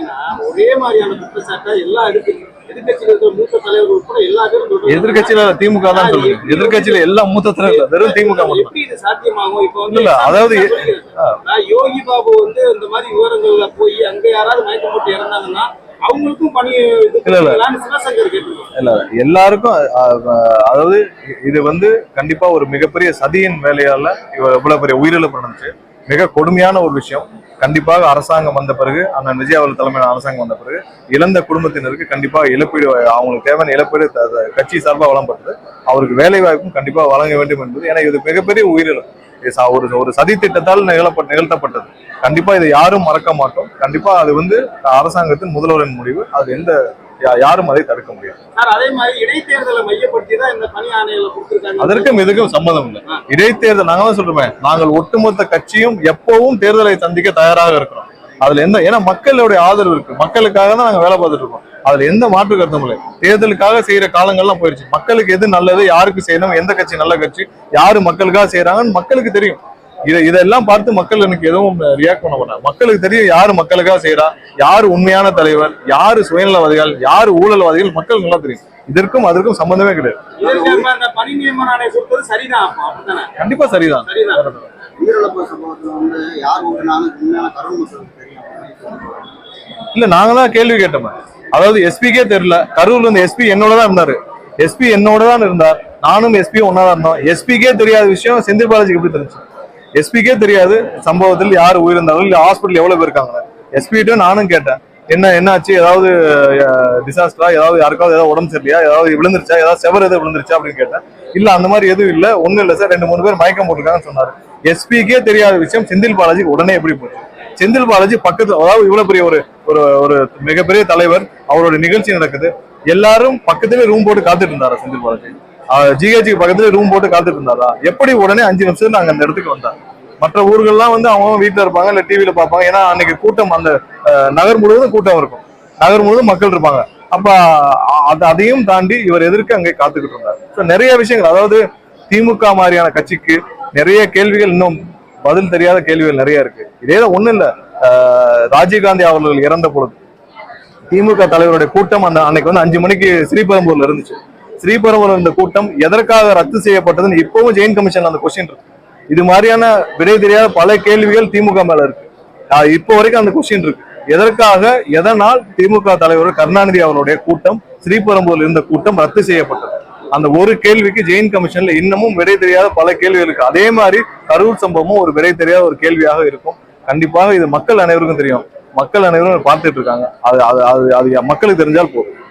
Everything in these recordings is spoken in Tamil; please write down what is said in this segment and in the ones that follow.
பாத்தீங்கன்னா ஒரே மாதிரியான குற்றச்சாட்டா எல்லாம் இருக்கு. எதிர்கட்சியில மூத்த தலைவர்கள் கூட எல்லா பேரும் எதிர்கட்சியில திமுக தான் சொல்லுங்க. எதிர்கட்சியில எல்லா மூத்த தலைவர் வெறும் திமுக எப்படி இது சாத்தியமாகும்? இப்ப வந்து இல்ல, அதாவது யோகி பாபு வந்து இந்த மாதிரி விவரங்கள்ல போய் அங்க யாராவது மயக்கம் போட்டு இறந்தாங்கன்னா அவங்களுக்கும் பணி சிவசங்கர் கேட்டிருக்காங்க. இல்ல எல்லாருக்கும் அதாவது இது வந்து கண்டிப்பா ஒரு மிகப்பெரிய சதியின் வேலையால இவ்வளவு பெரிய உயிரிழப்பு நடந்துச்சு. மிக கொடுமையான ஒரு விஷயம். கண்டிப்பாக அரசாங்கம் வந்த பிறகு, அண்ணன் விஜய் அவர்கள் தலைமையிலான அரசாங்கம் வந்த பிறகு இழந்த குடும்பத்தினருக்கு கண்டிப்பாக இழப்பீடு, அவங்களுக்கு தேவையான இழப்பீடு கட்சி சார்பாக வழங்கப்பட்டது. அவருக்கு வேலை வாய்ப்பும் கண்டிப்பாக வழங்க வேண்டும் என்பது, ஏன்னா இது மிகப்பெரிய உயிரிழப்பு. ஒரு சதி திட்டத்தால் நிகழ்த்தப்பட்டது. கண்டிப்பா இதை யாரும் மறக்க மாட்டோம். கண்டிப்பா அது வந்து அரசாங்கத்தின் முதல்வரின் முடிவு. அது யாரும் அதை தடுக்க முடியாது. அதே மாதிரி இடைத்தேர்தலை மையப்படுத்தி தான் இந்த பணி ஆணைகளை கொடுத்திருக்காங்க. அதற்கும் இதுக்கும் சம்மதம் இல்லை. இடைத்தேர்தல் நாங்க தான் சொல்றோமே, நாங்கள் ஒட்டுமொத்த கட்சியும் எப்பவும் தேர்தலை சந்திக்க தயாராக இருக்கிறோம். அதுல ஏன்னா மக்களுடைய ஆதரவு இருக்கு. மக்களுக்காக தான் நாங்க வேலை பார்த்துட்டு இருக்கோம். அதுல எந்த மாற்று கருத்தும் இல்லை. தேர்தலுக்காக செய்யற காலங்கள்லாம் போயிருச்சு. மக்களுக்கு எது நல்லது, யாருக்கு செய்யணும், எந்த கட்சி நல்ல கட்சி, யாரு மக்களுக்காக செய்யறாங்கன்னு மக்களுக்கு தெரியும். இதெல்லாம் பார்த்து மக்கள் எனக்கு எதுவும் ரியாக்ட் பண்ண மாட்டாங்க. மக்களுக்கு தெரியும் யாரு மக்களுக்காக செய்யறா, யாரு உண்மையான தலைவர், யாரு சுயநலவாதிகள், யாரு ஊழல்வாதிகள், மக்கள் நல்லா தெரியும். இதற்கும் அதற்கும் சம்பந்தமே கிடையாது. கண்டிப்பா சரிதான். இல்ல நாங்க தான் கேள்வி கேட்டோம். அதாவது எஸ்பிக்கே தெரியல. கரூர்ல இருந்து எஸ்பி என்னோடதான் இருந்தாரு. எஸ்பி என்னோடதான் இருந்தார். நானும் எஸ்பி ஒன்னாதான் இருந்தோம். எஸ்பிக்கே தெரியாத விஷயம் செந்தில் பாலாஜிக்கு எப்படி தெரிஞ்சு? எஸ்பிக்கே தெரியாது சம்பவத்தில் யார் உயிரிழந்தாலும், இல்ல ஹாஸ்பிட்டல் எவ்வளவு பேர் இருக்காங்க. எஸ்பிகிட்ட நானும் கேட்டேன், என்னாச்சு, ஏதாவது டிசாஸ்டரா, ஏதாவது யாருக்காவது ஏதாவது உடம்பு சரியில்லையா, ஏதாவது விழுந்துருச்சா, ஏதாவது செவர் எதாவது விழுந்துருச்சா அப்படின்னு கேட்டேன். இல்ல அந்த மாதிரி எதுவும் இல்ல, ஒண்ணும் இல்ல சார், 2-3 பேர் மயக்கம் போட்டிருக்காங்கன்னு சொன்னாரு. எஸ்பிக்கே தெரியாத விஷயம் செந்தில் பாலாஜிக்கு உடனே எப்படி போச்சு? செந்தில் பாலாஜி பக்கத்துல, அதாவது இவ்வளவு பெரிய ஒரு மிகப்பெரிய தலைவர், அவரோட நிகழ்ச்சி நடக்குது, எல்லாரும் பக்கத்துல ரூம் போட்டு காத்துட்டு இருந்தாரா? செந்தில் பாலாஜி ஜிஹெச்சுக்கு பக்கத்துல ரூம் போட்டு காத்துட்டு இருந்தாரா? எப்படி உடனே 5 நிமிஷத்துல அங்க அந்த இடத்துக்கு வந்தார்? மற்ற ஊர்கள்லாம் வந்து அவங்க வீட்டுல இருப்பாங்க, இல்ல டிவியில பார்ப்பாங்க. ஏன்னா அன்னைக்கு கூட்டம், அந்த நகர் முழுவதும் கூட்டம் இருக்கும், நகர் முழுவதும் மக்கள் இருப்பாங்க. அப்ப அதையும் தாண்டி இவர் எதிர்க்க அங்கே காத்துக்கிட்டு இருந்தார். நிறைய விஷயங்கள், அதாவது திமுக மாதிரியான கட்சிக்கு நிறைய கேள்விகள், இன்னும் பதில் தெரியாத கேள்விகள் நிறைய இருக்கு. இதேதான் ஒண்ணு இல்ல, ராஜீவ்காந்தி அவர்கள் இறந்த பொழுது திமுக தலைவருடைய கூட்டம் அன்னைக்கு வந்து 5 மணிக்கு ஸ்ரீபெரும்பூர்ல இருந்துச்சு. ஸ்ரீபெரும்பூர் இந்த கூட்டம் எதற்காக ரத்து செய்யப்பட்டதுன்னு இப்பவும் ஜெயின் கமிஷன்ல அந்த கொஸ்டின் இருக்கு. இது மாதிரியான விடை தெரியாத பல கேள்விகள் திமுக மேல இருக்கு. இப்போ வரைக்கும் அந்த கொஸ்டின் இருக்கு. எதற்காக, எதனால் திமுக தலைவர் கருணாநிதி அவருடைய கூட்டம், ஸ்ரீபெரும்பூர்ல இருந்த கூட்டம் ரத்து செய்யப்பட்டது? அந்த ஒரு கேள்விக்கு ஜெயின் கமிஷன்ல இன்னமும் விடை தெரியாத பல கேள்விகள் இருக்கு. அதே மாதிரி கரூர் சம்பவமும் ஒரு விடை தெரியாத ஒரு கேள்வியாக இருக்கும். கண்டிப்பாக இது மக்கள் அனைவருக்கும் தெரியும். மக்கள் அனைவரும் பார்த்துட்டு இருக்காங்க. அது மக்களுக்கு தெரிஞ்சால் போதும்.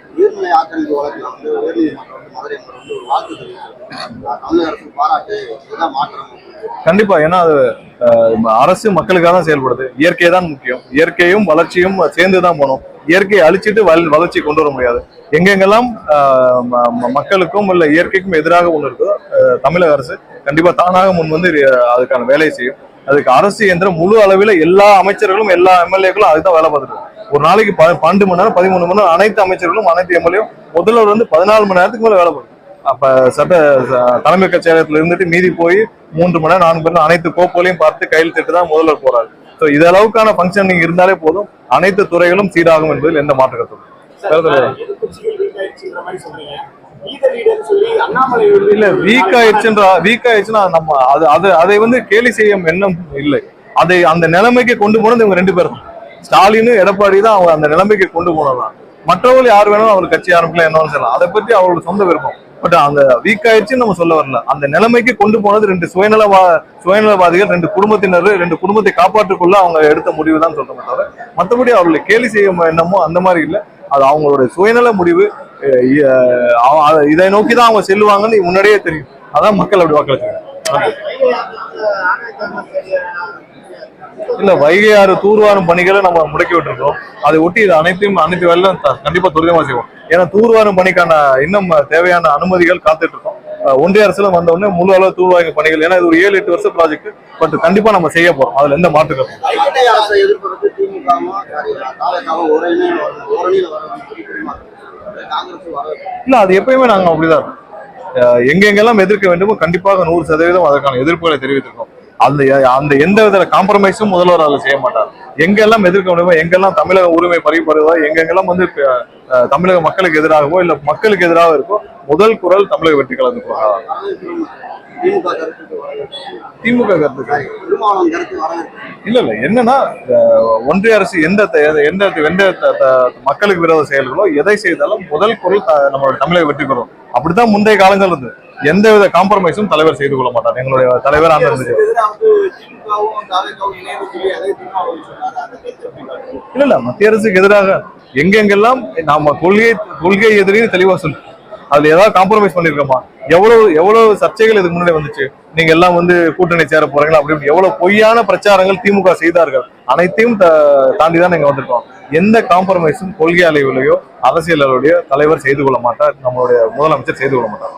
கண்டிப்பா, ஏன்னா அது அரசு மக்களுக்காக தான் செயல்படுது. இயற்கை தான் முக்கியம். இயற்கையும் வளர்ச்சியும் சேர்ந்துதான் போகணும். இயற்கையை அழிச்சிட்டு வளர்ச்சி கொண்டு வர முடியாது. எங்கெங்கெல்லாம் மக்களுக்கும் இல்ல இயற்கைக்கும் எதிராக ஒண்ணு இருக்கோ, தமிழக அரசு கண்டிப்பா தானாக முன் வந்து அதுக்கான வேலையை செய்யும். அதுக்கு அரசு இயந்திரம் முழு அளவில் எல்லா அமைச்சர்களும், எல்லா எம்எல்ஏக்களும் அதுதான் வேலை பார்த்துட்டு. ஒரு நாளைக்கு 12 மணி நேரம், 13 மணி நேரம் அனைத்து அமைச்சர்களும், அனைத்து எம்எல்ஏவும் முதல்வர் வந்து 14 மணி நேரத்துக்கு மேல வேலை பார்க்கும். அப்ப தலைமை கட்சியகத்துல இருந்துட்டு மீதி போய் 3 மணி நேரம் 4 மணி நேரம் அனைத்து கோப்புகளையும் பார்த்து கையெழுத்திட்டு தான் முதல்வர் போறாரு. ஸோ இது அளவுக்கான ஃபங்க்ஷனிங் இருந்தாலே போதும், அனைத்து துறைகளும் சீராகும் என்பதில் எந்த மாற்று கருத்தும் இல்ல. வீக் ஆயிடுச்சுன்னா நம்ம அதை வந்து கேலி செய்யும் எண்ணம் இல்லை. அதை அந்த நிலைமைக்கு கொண்டு போனது இவங்க 2 பேரும், ஸ்டாலினும் எடப்பாடி தான். அவங்க அந்த நிலைமைக்கு கொண்டு போனதான். மற்றவர்கள் யார் வேணாலும் அவர் கட்சி ஆரம்பிக்கலாம், என்ன சொல்லலாம். அதை பற்றி அவரோட சொந்த விருப்பம். பட் அந்த வீக் ஆயிடுச்சுன்னு நம்ம சொல்ல வரல. அந்த நிலைமைக்கு கொண்டு போனது 2 சுயநலவாதிகள், 2 குடும்பத்தினர், 2 குடும்பத்தை காப்பாற்றுக்குள்ள அவங்க எடுத்த முடிவு தான் சொல்றோமே தவிர, மற்றபடி அவர்களை கேலி செய்யும் எண்ணமோ அந்த மாதிரி இல்லை. அது அவங்களுடைய சுயநல முடிவு. இதை நோக்கிதான் அவங்க செல்லுவாங்கன்னு முன்னாடியே தெரியும். அதான் மக்கள் அப்படி வாக்களிச்சாங்க. இல்ல, வைகை ஆறு தூர்வாரும் பணிகளை நம்ம முடக்கி விட்டுருக்கோம். அதை ஒட்டி இது அனைத்து வேலையும் கண்டிப்பா துரிதமா செய்வோம். ஏன்னா தூர்வாரும் பணிக்கான இன்னும் தேவையான அனுமதிகள் காத்துட்டு இருக்கோம். ஒன்றிய அரசுல வந்த உடனே முழு அளவு தூர்வாரும் பணிகள், ஏன்னா இது ஒரு 7-8 வருஷ ப்ராஜெக்ட். பட் கண்டிப்பா நம்ம செய்ய போறோம். அதுல எந்த மாற்றுக்கிறோம் இல்ல. அது எப்பயுமே நாங்க அப்படிதான் எங்கெங்கெல்லாம் எதிர்க்க வேண்டுமோ கண்டிப்பாக 100% அதற்கான எதிர்ப்புகளை தெரிவித்திருக்கோம். அந்த அந்த எந்த வித காம்ப்ரமைஸும் முதல்வர் அதில் செய்ய மாட்டார். எங்கெல்லாம் எதிர்க்க முடியுமோ, எங்கெல்லாம் தமிழக உரிமை பறிபடுவோ, எங்கெங்கெல்லாம் வந்து தமிழக மக்களுக்கு எதிராகவோ இல்ல மக்களுக்கு எதிராக இருக்கோ, முதல் குரல் தமிழக வெற்றி கழகத்துக்கு திமுக கருத்து இல்ல இல்ல. என்னன்னா ஒன்றிய அரசு எந்த மக்களுக்கு விரோத செயல்களோ எதை செய்தாலும் முதல் குரல் நம்மளோட தமிழக வெற்றி பெறும். அப்படித்தான் முந்தைய காலங்கள் இருந்து எந்தவித காம்ப்ரமைஸும் தலைவர் செய்து கொள்ள மாட்டார். எங்களுடைய தலைவர் இல்ல இல்ல, மத்திய அரசுக்கு எதிராக எங்கெங்கெல்லாம் நாம கொள்கை எதிரின்னு தெளிவா சொல்லு. அதுல ஏதாவது காம்ப்ரமைஸ் பண்ணிருக்கோமா? எவ்வளவு சர்ச்சைகள் இதுக்கு முன்னாடி வந்துச்சு. நீங்க எல்லாம் வந்து கூட்டணி சேர போறீங்களா அப்படி எவ்வளவு பொய்யான பிரச்சாரங்கள் திமுக செய்தார்கள். அனைத்தையும் தாண்டிதான் நீங்க வந்திருக்கோம். எந்த காம்ப்ரமைஸும் கொள்கை அளவிலேயோ அரசியல் அளவிலேயோ தலைவர் செய்து கொள்ள மாட்டார். நம்மளுடைய முதலமைச்சர் செய்து கொள்ள மாட்டார்.